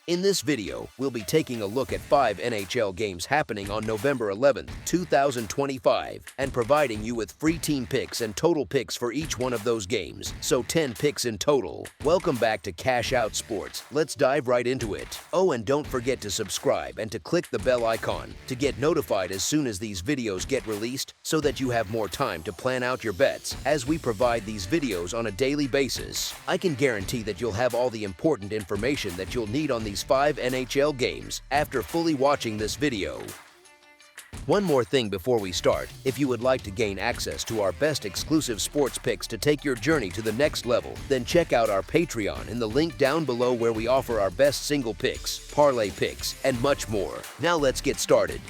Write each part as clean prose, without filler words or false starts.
In this video, we'll be taking a look at 5 NHL games happening on November 11, 2025, and providing you with free team picks and total picks for each one of those games, so 10 picks in total. Welcome back to Cash Out Sports. Let's dive right into it. Oh, and don't forget to subscribe and to click the bell icon to get notified as soon as these videos get released so that you have more time to plan out your bets as we provide these videos on a daily basis. I can guarantee that you'll have all the important information that you'll need on these 5 NHL games after fully watching this video. One more thing before we start, if you would like to gain access to our best exclusive sports picks to take your journey to the next level, then check out our Patreon in the link down below where we offer our best single picks, parlay picks, and much more. Now let's get started.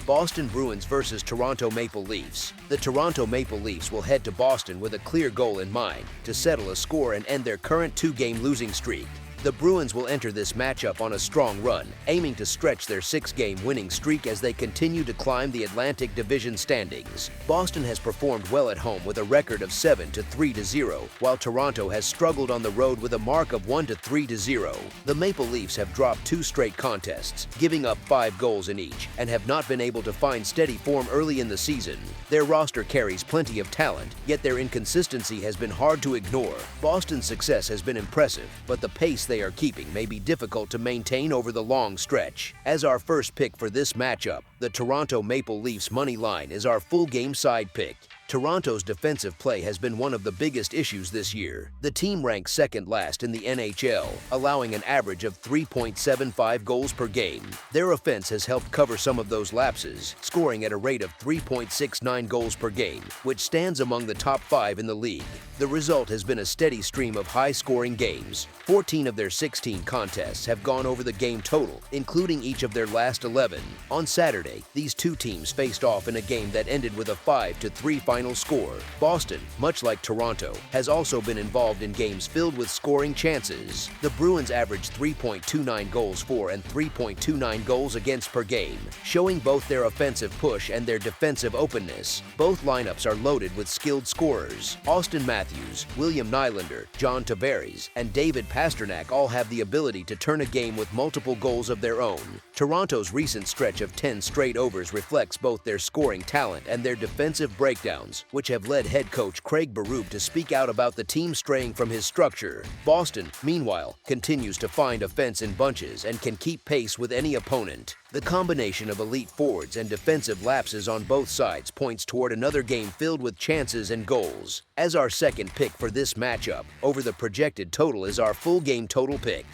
Boston Bruins versus Toronto Maple Leafs. The Toronto Maple Leafs will head to Boston with a clear goal in mind to settle a score and end their current 2-game losing streak. The Bruins will enter this matchup on a strong run, aiming to stretch their 6-game winning streak as they continue to climb the Atlantic Division standings. Boston has performed well at home with a record of 7-3-0, while Toronto has struggled on the road with a mark of 1-3-0. The Maple Leafs have dropped 2 straight contests, giving up 5 goals in each, and have not been able to find steady form early in the season. Their roster carries plenty of talent, yet their inconsistency has been hard to ignore. Boston's success has been impressive, but the pace they are keeping may be difficult to maintain over the long stretch. As our first pick for this matchup, the Toronto Maple Leafs money line is our full game side pick. Toronto's defensive play has been one of the biggest issues this year. The team ranks second last in the NHL, allowing an average of 3.75 goals per game. Their offense has helped cover some of those lapses, scoring at a rate of 3.69 goals per game, which stands among the top 5 in the league. The result has been a steady stream of high-scoring games. 14 of their 16 contests have gone over the game total, including each of their last 11. On Saturday, these two teams faced off in a game that ended with a 5-3 final score. Boston, much like Toronto, has also been involved in games filled with scoring chances. The Bruins averaged 3.29 goals for and 3.29 goals against per game, showing both their offensive push and their defensive openness. Both lineups are loaded with skilled scorers. Austin Matthews, William Nylander, John Tavares, and David Pastrnak all have the ability to turn a game with multiple goals of their own. Toronto's recent stretch of 10 straight overs reflects both their scoring talent and their defensive breakdowns, which have led head coach Craig Berube to speak out about the team straying from his structure. Boston, meanwhile, continues to find offense in bunches and can keep pace with any opponent. The combination of elite forwards and defensive lapses on both sides points toward another game filled with chances and goals. As our second pick for this matchup, over the projected total is our full game total pick.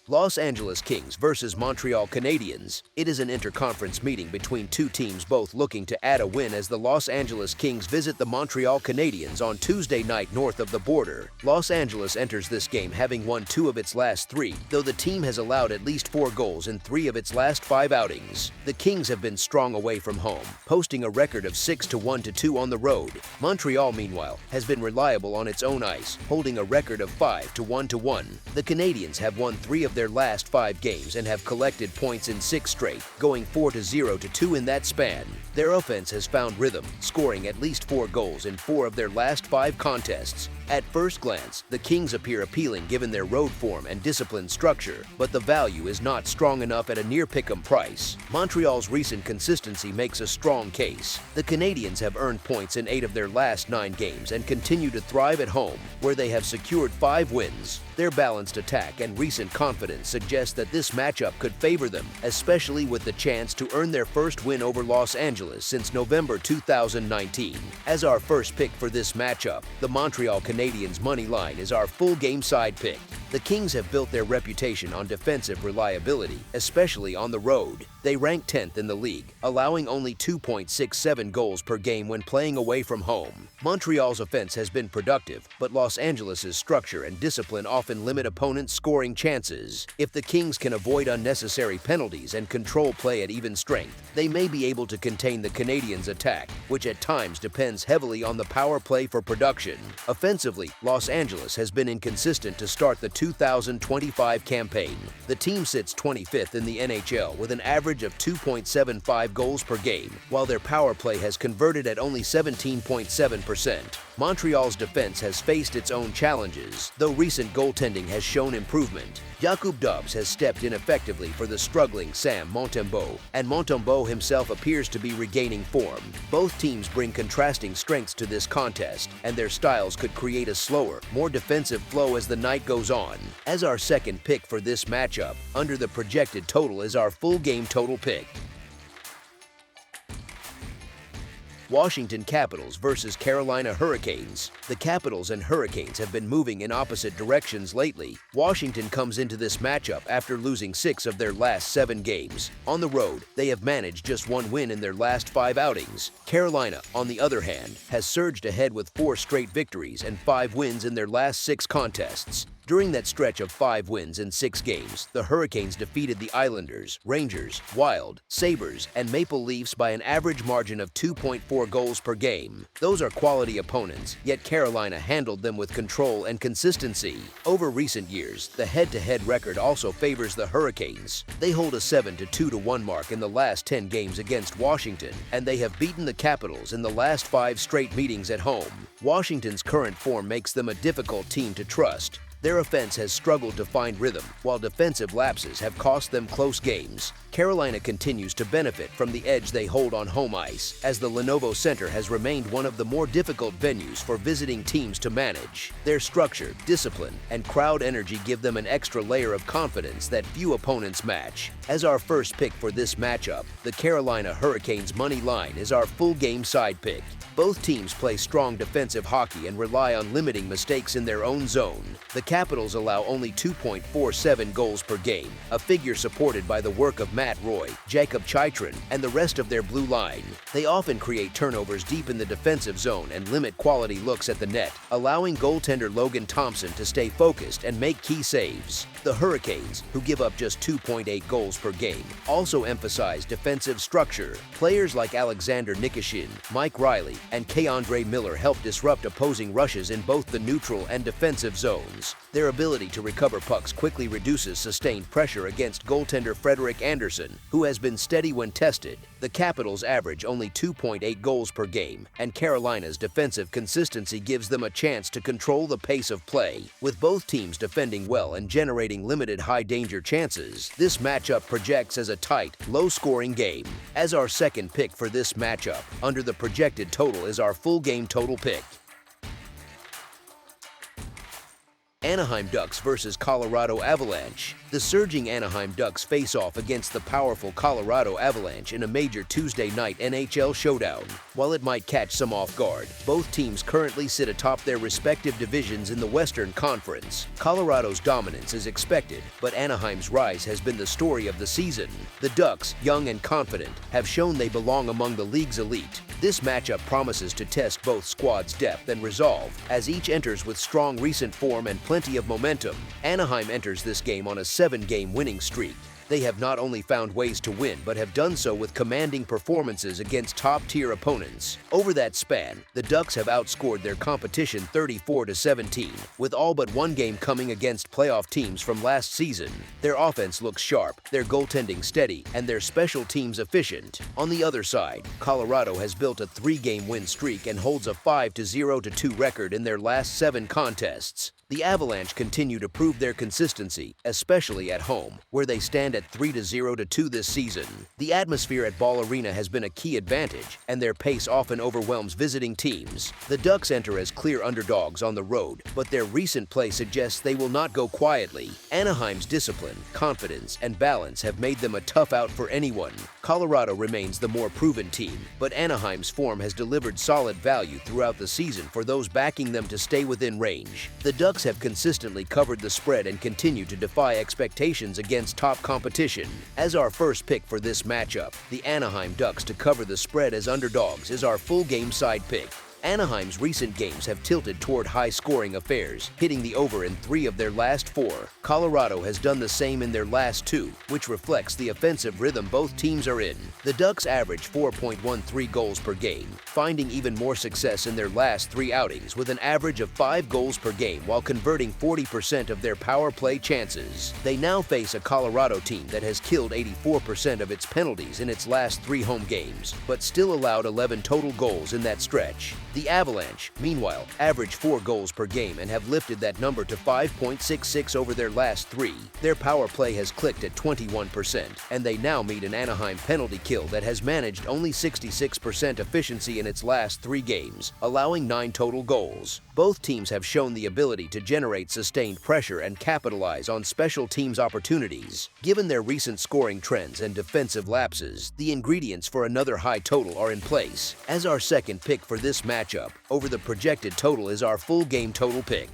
Los Angeles Kings versus Montreal Canadiens. It is an interconference meeting between two teams both looking to add a win as the Los Angeles Kings visit the Montreal Canadiens on Tuesday night north of the border. Los Angeles enters this game having won 2 of its last 3, though the team has allowed at least 4 goals in 3 of its last 5 outings. The Kings have been strong away from home, posting a record of 6-1-2 on the road. Montreal, meanwhile, has been reliable on its own ice, holding a record of 5-1-1. The Canadiens have won 3 of their last 5 games and have collected points in 6 straight, going 4-0-2 in that span. Their offense has found rhythm, scoring at least 4 goals in 4 of their last 5 contests. At first glance, the Kings appear appealing given their road form and disciplined structure, but the value is not strong enough at a near pick-em price. Montreal's recent consistency makes a strong case. The Canadiens have earned points in 8 of their last 9 games and continue to thrive at home, where they have secured 5 wins. Their balanced attack and recent confidence suggest that this matchup could favor them, especially with the chance to earn their first win over Los Angeles since November 2019. As our first pick for this matchup, the Montreal Canadiens money line is our full game side pick. The Kings have built their reputation on defensive reliability, especially on the road. They rank 10th in the league, allowing only 2.67 goals per game when playing away from home. Montreal's offense has been productive, but Los Angeles' structure and discipline often limit opponents' scoring chances. If the Kings can avoid unnecessary penalties and control play at even strength, they may be able to contain the Canadiens' attack, which at times depends heavily on the power play for production. Offensively, Los Angeles has been inconsistent to start the 2025 campaign. The team sits 25th in the NHL with an average of 2.75 goals per game, while their power play has converted at only 17.7%. Montreal's defense has faced its own challenges, though recent goaltending has shown improvement. Pickdawgz has stepped in effectively for the struggling Sam Montembeault, and Montembeault himself appears to be regaining form. Both teams bring contrasting strengths to this contest, and their styles could create a slower, more defensive flow as the night goes on. As our second pick for this matchup, under the projected total is our full game total pick. Washington Capitals versus Carolina Hurricanes. The Capitals and Hurricanes have been moving in opposite directions lately. Washington comes into this matchup after losing 6 of their last 7 games. On the road, they have managed just 1 win in their last 5 outings. Carolina, on the other hand, has surged ahead with 4 straight victories and 5 wins in their last 6 contests. During that stretch of 5 wins in 6 games, the Hurricanes defeated the Islanders, Rangers, Wild, Sabres, and Maple Leafs by an average margin of 2.4 goals per game. Those are quality opponents, yet Carolina handled them with control and consistency. Over recent years, the head-to-head record also favors the Hurricanes. They hold a 7-2-1 mark in the last 10 games against Washington, and they have beaten the Capitals in the last 5 straight meetings at home. Washington's current form makes them a difficult team to trust. Their offense has struggled to find rhythm, while defensive lapses have cost them close games. Carolina continues to benefit from the edge they hold on home ice, as the Lenovo Center has remained one of the more difficult venues for visiting teams to manage. Their structure, discipline, and crowd energy give them an extra layer of confidence that few opponents match. As our first pick for this matchup, the Carolina Hurricanes money line is our full game side pick. Both teams play strong defensive hockey and rely on limiting mistakes in their own zone. The Capitals allow only 2.47 goals per game, a figure supported by the work of Matt Roy, Jacob Chychrun, and the rest of their blue line. They often create turnovers deep in the defensive zone and limit quality looks at the net, allowing goaltender Logan Thompson to stay focused and make key saves. The Hurricanes, who give up just 2.8 goals per game, also emphasize defensive structure. Players like Alexander Nikishin, Mike Riley, and K'Andre Miller help disrupt opposing rushes in both the neutral and defensive zones. Their ability to recover pucks quickly reduces sustained pressure against goaltender Frederik Andersen, who has been steady when tested. The Capitals average only 2.8 goals per game, and Carolina's defensive consistency gives them a chance to control the pace of play. With both teams defending well and generating limited high-danger chances, this matchup projects as a tight, low-scoring game. As our second pick for this matchup, under the projected total is our full game total pick. Anaheim Ducks versus Colorado Avalanche. The surging Anaheim Ducks face off against the powerful Colorado Avalanche in a major Tuesday night NHL showdown. While it might catch some off guard, both teams currently sit atop their respective divisions in the Western Conference. Colorado's dominance is expected, but Anaheim's rise has been the story of the season. The Ducks, young and confident, have shown they belong among the league's elite. This matchup promises to test both squads' depth and resolve, as each enters with strong recent form and plenty of momentum. Anaheim enters this game on a 7-game winning streak. They have not only found ways to win, but have done so with commanding performances against top-tier opponents. Over that span, the Ducks have outscored their competition 34-17, with all but 1 game coming against playoff teams from last season. Their offense looks sharp, their goaltending steady, and their special teams efficient. On the other side, Colorado has built a 3-game win streak and holds a 5-0-2 record in their last 7 contests. The Avalanche continue to prove their consistency, especially at home, where they stand at 3-0-2 this season. The atmosphere at Ball Arena has been a key advantage, and their pace often overwhelms visiting teams. The Ducks enter as clear underdogs on the road, but their recent play suggests they will not go quietly. Anaheim's discipline, confidence, and balance have made them a tough out for anyone. Colorado remains the more proven team, but Anaheim's form has delivered solid value throughout the season for those backing them to stay within range. The Ducks have consistently covered the spread and continue to defy expectations against top competition. As our first pick for this matchup, the Anaheim Ducks to cover the spread as underdogs is our full game side pick. Anaheim's recent games have tilted toward high-scoring affairs, hitting the over in 3 of their last 4. Colorado has done the same in their last 2, which reflects the offensive rhythm both teams are in. The Ducks average 4.13 goals per game, finding even more success in their last 3 outings with an average of 5 goals per game while converting 40% of their power play chances. They now face a Colorado team that has killed 84% of its penalties in its last 3 home games, but still allowed 11 total goals in that stretch. The Avalanche, meanwhile, average 4 goals per game and have lifted that number to 5.66 over their last 3. Their power play has clicked at 21%, and they now meet an Anaheim penalty kill that has managed only 66% efficiency in its last 3 games, allowing 9 total goals. Both teams have shown the ability to generate sustained pressure and capitalize on special teams opportunities. Given their recent scoring trends and defensive lapses, the ingredients for another high total are in place. As our second pick for this matchup, over the projected total is our full game total pick.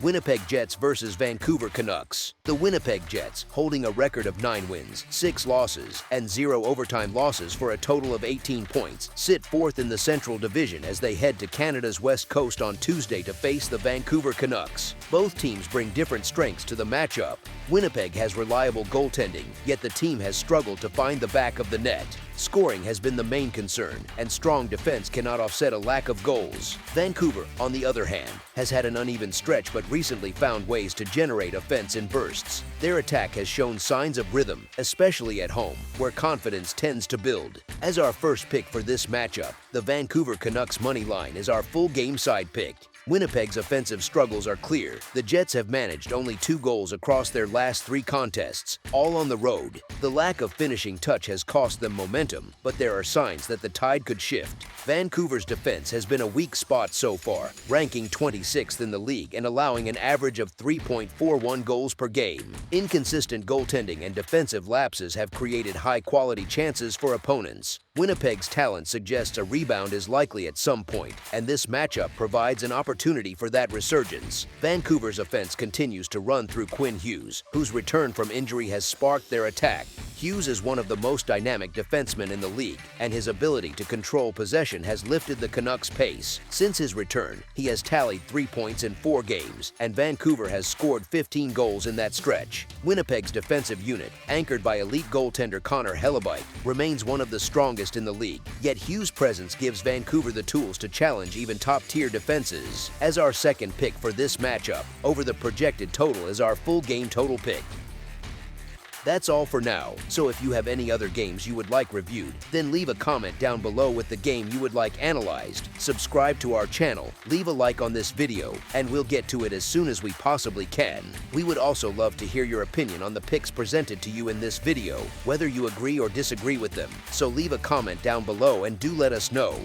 Winnipeg Jets versus Vancouver Canucks. The Winnipeg Jets, holding a record of 9 wins, 6 losses, and 0 overtime losses for a total of 18 points, sit 4th in the Central Division as they head to Canada's West Coast on Tuesday to face the Vancouver Canucks. Both teams bring different strengths to the matchup. Winnipeg has reliable goaltending, yet the team has struggled to find the back of the net. Scoring has been the main concern, and strong defense cannot offset a lack of goals. Vancouver, on the other hand, has had an uneven stretch but recently found ways to generate offense in bursts. Their attack has shown signs of rhythm, especially at home, where confidence tends to build. As our first pick for this matchup, the Vancouver Canucks money line is our full game side pick. Winnipeg's offensive struggles are clear. The Jets have managed only 2 goals across their last 3 contests, all on the road. The lack of finishing touch has cost them momentum, but there are signs that the tide could shift. Vancouver's defense has been a weak spot so far, ranking 26th in the league and allowing an average of 3.41 goals per game. Inconsistent goaltending and defensive lapses have created high-quality chances for opponents. Winnipeg's talent suggests a rebound is likely at some point, and this matchup provides an opportunity for that resurgence. Vancouver's offense continues to run through Quinn Hughes, whose return from injury has sparked their attack. Hughes is one of the most dynamic defensemen in the league, and his ability to control possession has lifted the Canucks' pace. Since his return, he has tallied 3 points in 4 games, and Vancouver has scored 15 goals in that stretch. Winnipeg's defensive unit, anchored by elite goaltender Connor Hellebuyck, remains one of the strongest in the league, yet Hughes' presence gives Vancouver the tools to challenge even top-tier defenses. As our second pick for this matchup, over the projected total is our full game total pick. That's all for now, so if you have any other games you would like reviewed, then leave a comment down below with the game you would like analyzed, subscribe to our channel, leave a like on this video, and we'll get to it as soon as we possibly can. We would also love to hear your opinion on the picks presented to you in this video, whether you agree or disagree with them, so leave a comment down below and do let us know.